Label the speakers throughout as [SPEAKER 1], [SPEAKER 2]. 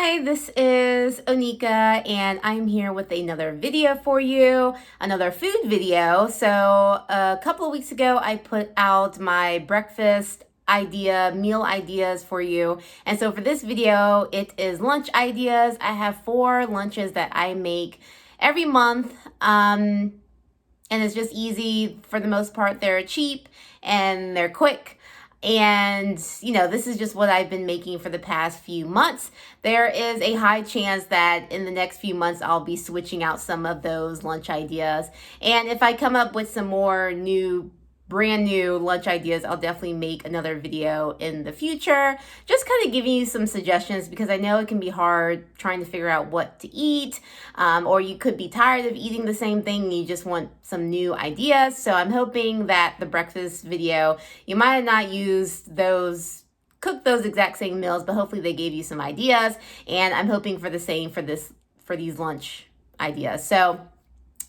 [SPEAKER 1] Hi, this is Onika and I'm here with another video for you, another food video. So a couple of weeks ago, I put out my breakfast meal ideas for you. And so for this video, it is lunch ideas. I have 4 lunches that I make every month. And it's just easy for the most part. They're cheap and they're quick. And, this is just what I've been making for the past few months. There is a high chance that in the next few months, I'll be switching out some of those lunch ideas. And if I come up with some more brand new lunch ideas, I'll definitely make another video in the future. Just kind of giving you some suggestions because I know it can be hard trying to figure out what to eat, or you could be tired of eating the same thing and you just want some new ideas. So I'm hoping that the breakfast video, you might have not cooked those exact same meals, but hopefully they gave you some ideas. And I'm hoping for the same for these lunch ideas. So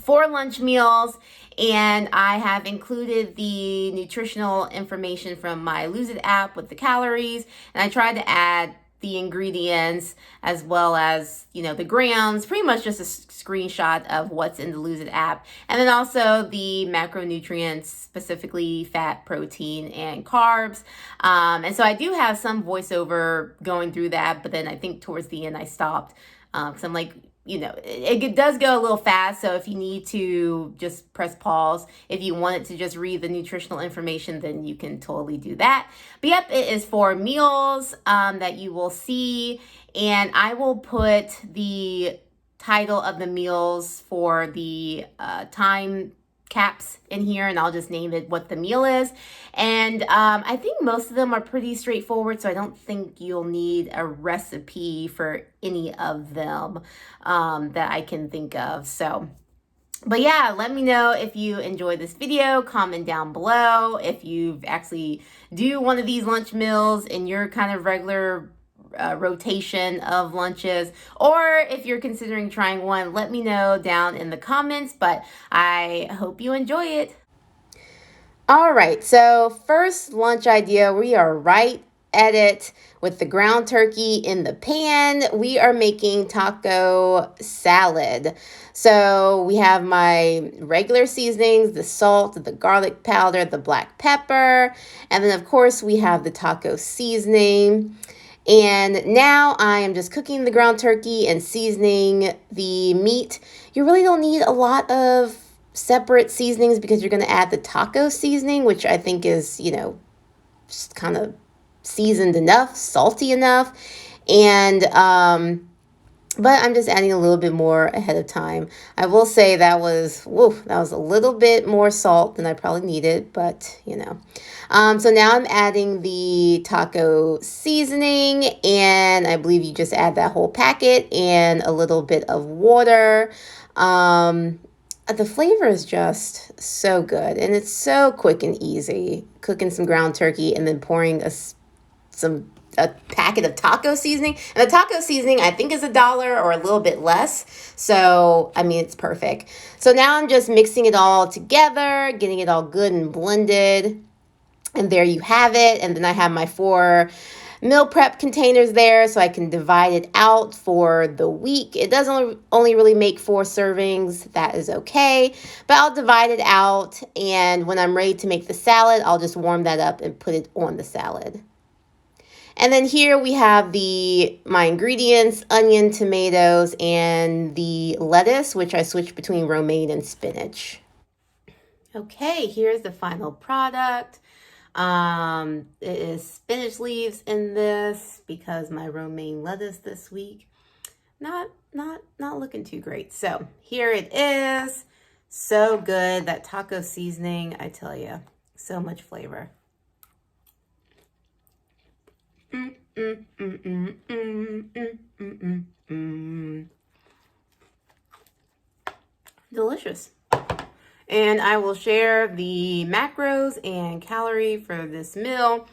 [SPEAKER 1] 4 lunch meals, and I have included the nutritional information from my Lose It app with the calories, and I tried to add the ingredients as well as, the grams, pretty much just a screenshot of what's in the Lose It app, and then also the macronutrients, specifically fat, protein, and carbs. And so I do have some voiceover going through that, but then I think towards the end I stopped because I'm like, it does go a little fast. So if you need to just press pause, if you wanted to just read the nutritional information, then you can totally do that. But yep, it is 4 meals that you will see. And I will put the title of the meals for the time caps in here, and I'll just name it what the meal is. And I think most of them are pretty straightforward, so I don't think you'll need a recipe for any of them that I can think of. But yeah, let me know if you enjoyed this video. Comment down below if you actually do one of these lunch meals in your kind of regular rotation of lunches, or if you're considering trying one, let me know down in the comments, but I hope you enjoy it. All right, so first lunch idea, we are right at it with the ground turkey in the pan. We are making taco salad. So we have my regular seasonings, the salt, the garlic powder, the black pepper, and then of course we have the taco seasoning. And now I am just cooking the ground turkey and seasoning the meat. You really don't need a lot of separate seasonings because you're going to add the taco seasoning, which I think is, just kind of seasoned enough, salty enough. And but I'm just adding a little bit more ahead of time. I will say that was a little bit more salt than I probably needed, but So now I'm adding the taco seasoning, and I believe you just add that whole packet and a little bit of water. The flavor is just so good, and it's so quick and easy. Cooking some ground turkey and then pouring a packet of taco seasoning. And the taco seasoning, I think, is $1 or a little bit less. So, I mean, it's perfect. So now I'm just mixing it all together, getting it all good and blended. And there you have it. And then I have my 4 meal prep containers there so I can divide it out for the week. It doesn't only really make 4 servings. That is okay. But I'll divide it out. And when I'm ready to make the salad, I'll just warm that up and put it on the salad. And then here we have my ingredients: onion, tomatoes, and the lettuce, which I switch between romaine and spinach. Okay, here's the final product. It is spinach leaves in this because my romaine lettuce this week not looking too great. So here it is. So good. That taco seasoning, I tell you, so much flavor. Delicious. And I will share the macros and calorie for this meal.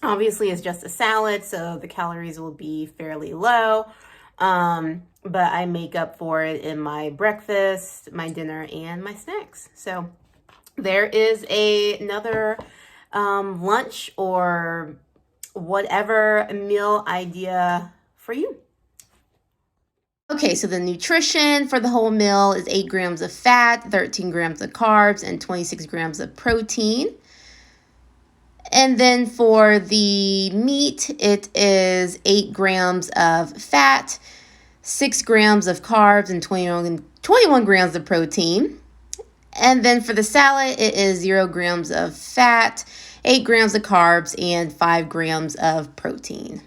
[SPEAKER 1] Obviously, it's just a salad, so the calories will be fairly low. But I make up for it in my breakfast, my dinner, and my snacks. So there is another lunch or whatever meal idea for you. Okay, so the nutrition for the whole meal is 8 grams of fat, 13 grams of carbs, and 26 grams of protein. And then for the meat, it is 8 grams of fat, 6 grams of carbs, and 21 grams of protein. And then for the salad, it is 0 grams of fat, 8 grams of carbs, and 5 grams of protein.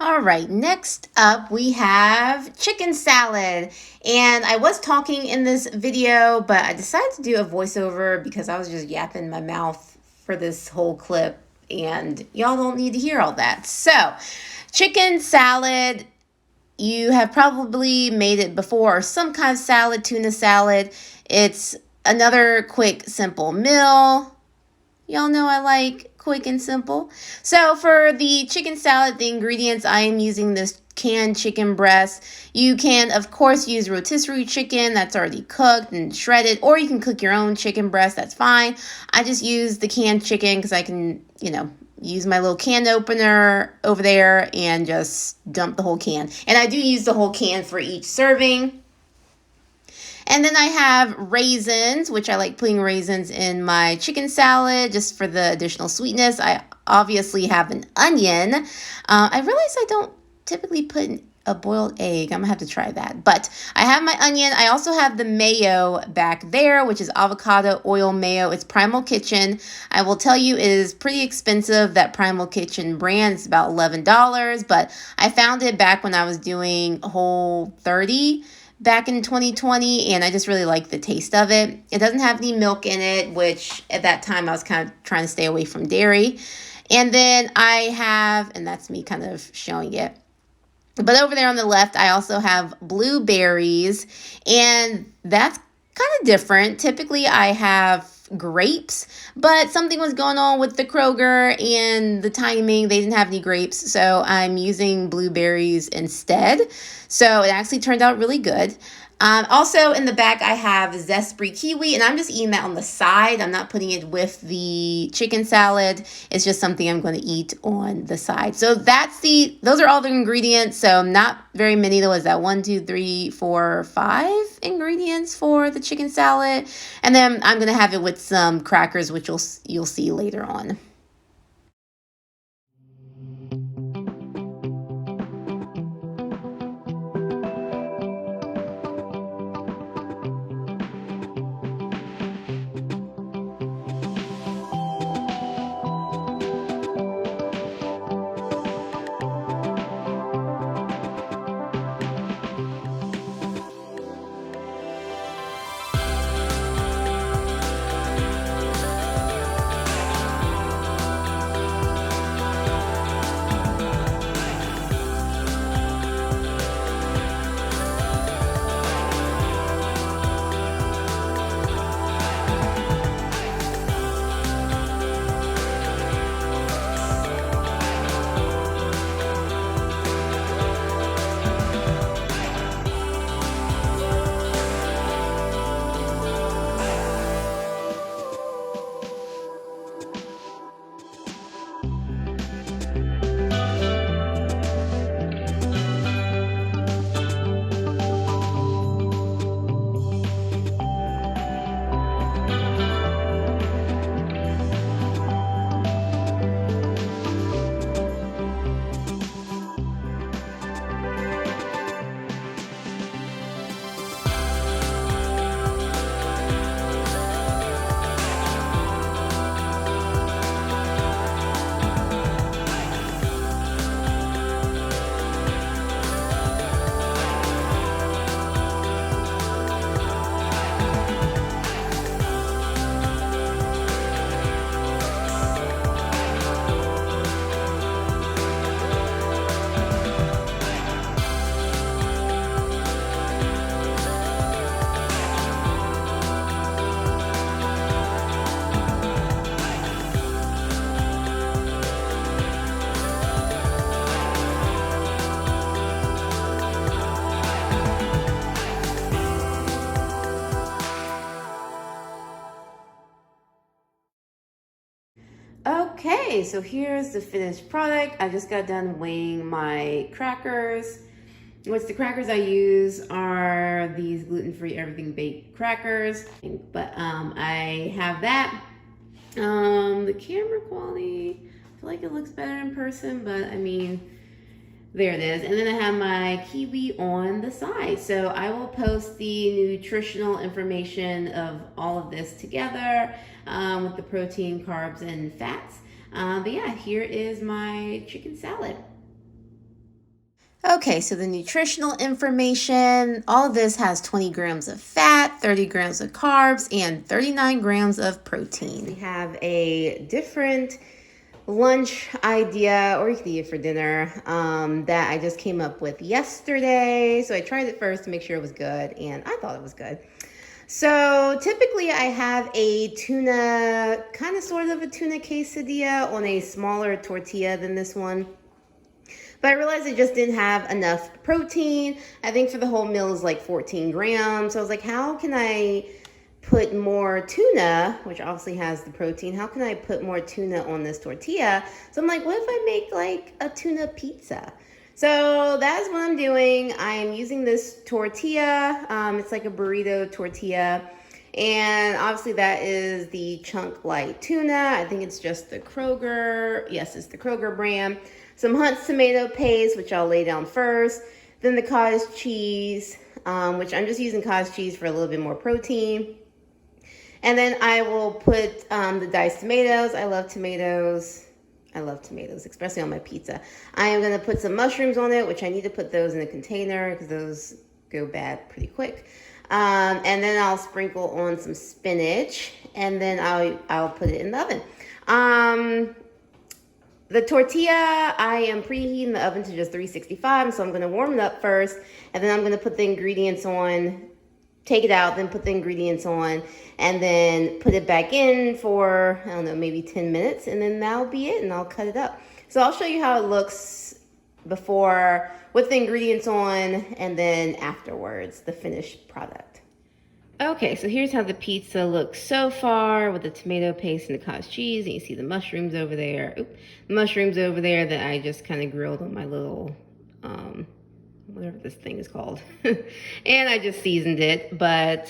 [SPEAKER 1] All right, next up we have chicken salad. And I was talking in this video, but I decided to do a voiceover because I was just yapping my mouth for this whole clip, and y'all don't need to hear all that. So, chicken salad, you have probably made it before, or some kind of salad, tuna salad. It's another quick, simple meal. Y'all know I like quick and simple. So for the chicken salad, the ingredients, I am using this canned chicken breast. You can, of course, use rotisserie chicken that's already cooked and shredded, or you can cook your own chicken breast. That's fine. I just use the canned chicken because I can, use my little can opener over there and just dump the whole can. And I do use the whole can for each serving. And then I have raisins, which I like putting raisins in my chicken salad just for the additional sweetness. I obviously have an onion. I realize I don't typically put a boiled egg. I'm going to have to try that. But I have my onion. I also have the mayo back there, which is avocado oil mayo. It's Primal Kitchen. I will tell you it is pretty expensive. That Primal Kitchen brand is about $11. But I found it back when I was doing Whole30 back in 2020, and I just really like the taste of it. It doesn't have any milk in it, which at that time I was kind of trying to stay away from dairy. And then I have, and that's me kind of showing it, but over there on the left, I also have blueberries, and that's kind of different. Typically, I have grapes, but something was going on with the Kroger and the timing. They didn't have any grapes, so I'm using blueberries instead. So it actually turned out really good. Also in the back, I have Zespri kiwi, and I'm just eating that on the side. I'm not putting it with the chicken salad. It's just something I'm going to eat on the side. So those are all the ingredients. So not very many though. Is that 1, 2, 3, 4, 5 ingredients for the chicken salad? And then I'm going to have it with some crackers, which you'll see later on. Okay, so here's the finished product. I just got done weighing my crackers. Which the crackers I use are these gluten-free everything baked crackers. But I have that. The camera quality, I feel like it looks better in person, but I mean, there it is. And then I have my kiwi on the side. So I will post the nutritional information of all of this together with the protein, carbs, and fats. But yeah, here is my chicken salad. Okay, so the nutritional information, all of this has 20 grams of fat, 30 grams of carbs, and 39 grams of protein. We have a different lunch idea, or you could eat it for dinner, that I just came up with yesterday. So I tried it first to make sure it was good, and I thought it was good. So typically I have a tuna, kind of sort of a tuna quesadilla on a smaller tortilla than this one. But I realized I just didn't have enough protein. I think for the whole meal is like 14 grams. So I was like, how can I put more tuna, which obviously has the protein, how can I put more tuna on this tortilla? So I'm like, what if I make like a tuna pizza? So that's what I'm doing. I'm using this tortilla. It's like a burrito tortilla. And obviously that is the chunk light tuna. I think it's just the Kroger. Yes, it's the Kroger brand. Some Hunt's tomato paste, which I'll lay down first. Then the cottage cheese, which I'm just using cottage cheese for a little bit more protein. And then I will put the diced tomatoes. I love tomatoes. I love tomatoes, especially on my pizza. I am going to put some mushrooms on it, which I need to put those in a container because those go bad pretty quick. And then I'll sprinkle on some spinach, and then I'll put it in the oven. The tortilla, I am preheating the oven to just 365, so I'm going to warm it up first, and then I'm going to put the ingredients on, take it out, then put the ingredients on, and then put it back in for, I don't know, maybe 10 minutes, and then that'll be it, and I'll cut it up. So I'll show you how it looks before, with the ingredients on, and then afterwards, the finished product. Okay, so here's how the pizza looks so far with the tomato paste and the cottage cheese, and you see the mushrooms over there. Mushrooms over there that I just kind of grilled on my little, whatever this thing is called. And I just seasoned it, but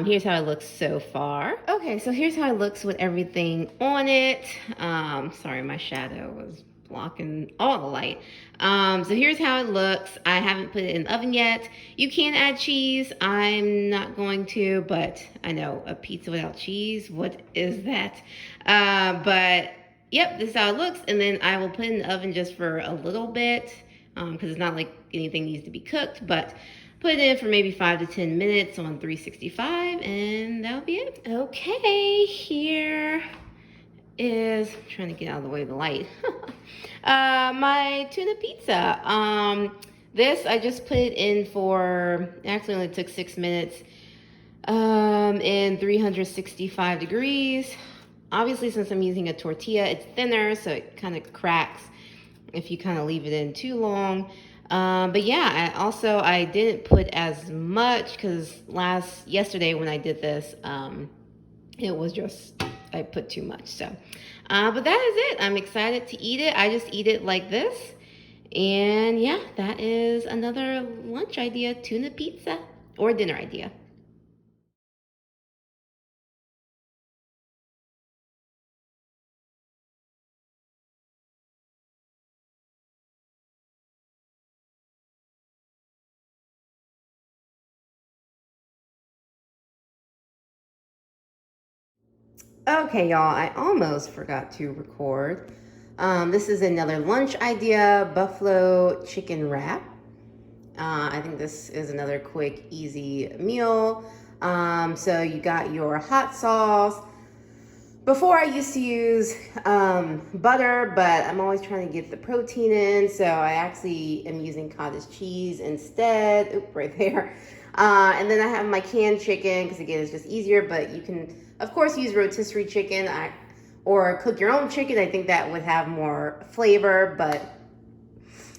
[SPEAKER 1] here's how it looks so far. Okay, so here's how it looks with everything on it. Sorry, my shadow was blocking all the light. So here's how it looks. I haven't put it in the oven yet. You can add cheese. I'm not going to, but I know a pizza without cheese, what is that? But yep, this is how it looks. And then I will put it in the oven just for a little bit, because it's not like anything needs to be cooked, but put it in for maybe 5 to 10 minutes on 365, and that'll be it. Okay, here is, I'm trying to get out of the way of the light. My tuna pizza. This, I just put it in for, actually only took 6 minutes, in 365 degrees. Obviously, since I'm using a tortilla, it's thinner, so it kind of cracks if you kind of leave it in too long. But yeah, I didn't put as much because yesterday when I did this, it was just, I put too much. So, but that is it. I'm excited to eat it. I just eat it like this. And yeah, that is another lunch idea, tuna pizza, or dinner idea. Okay, y'all, I almost forgot to record. This is another lunch idea, buffalo chicken wrap. I think this is another quick, easy meal. So you got your hot sauce. Before I used to use butter, but I'm always trying to get the protein in, so I actually am using cottage cheese instead. Oop, right there. And then I have my canned chicken, because again, it's just easier, but you can, of course, use rotisserie chicken or cook your own chicken. I think that would have more flavor, but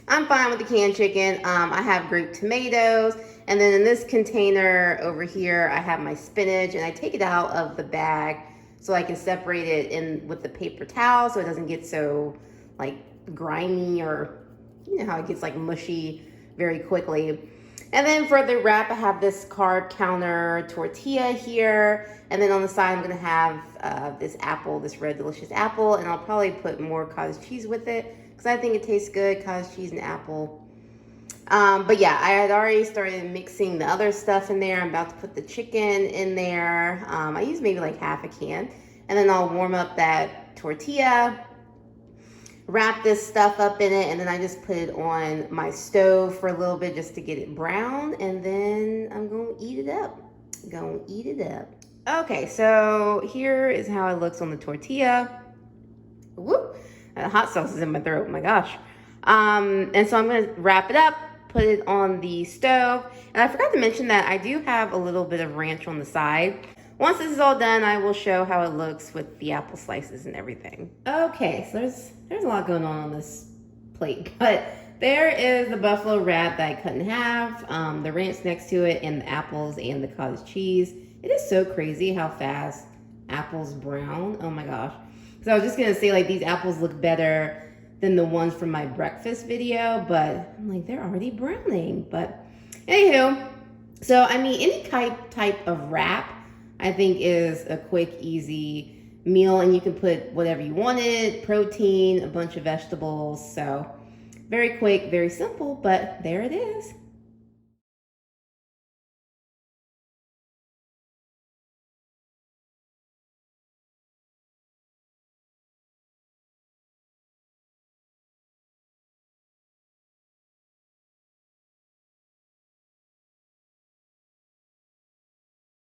[SPEAKER 1] I'm fine with the canned chicken. I have grape tomatoes, and then in this container over here, I have my spinach, and I take it out of the bag so I can separate it in with the paper towel so it doesn't get so like grimy, or you know how it gets like mushy very quickly. And then for the wrap, I have this carb counter tortilla here. And then on the side, I'm gonna have this apple, this red delicious apple. And I'll probably put more cottage cheese with it because I think it tastes good, cottage cheese and apple. But yeah, I had already started mixing the other stuff in there. I'm about to put the chicken in there. I use maybe like half a can. And then I'll warm up that tortilla, wrap this stuff up in it, and then I just put it on my stove for a little bit just to get it brown. And then I'm going to eat it up. Okay, so here is how it looks on the tortilla. Whoop, that hot sauce is in my throat, oh my gosh. And so I'm gonna wrap it up, put it on the stove. And I forgot to mention that I do have a little bit of ranch on the side. Once this is all done, I will show how it looks with the apple slices and everything. Okay, so there's a lot going on this plate, but there is the buffalo wrap that I cut in half, the ranch next to it, and the apples and the cottage cheese. It is so crazy how fast apples brown. Oh my gosh. So I was just gonna say, like, these apples look better than the ones from my breakfast video, but I'm like, they're already browning. But anywho, so I mean, any type of wrap I think is a quick, easy meal, and you can put whatever you wanted, protein, a bunch of vegetables. So very quick, very simple, but there it is.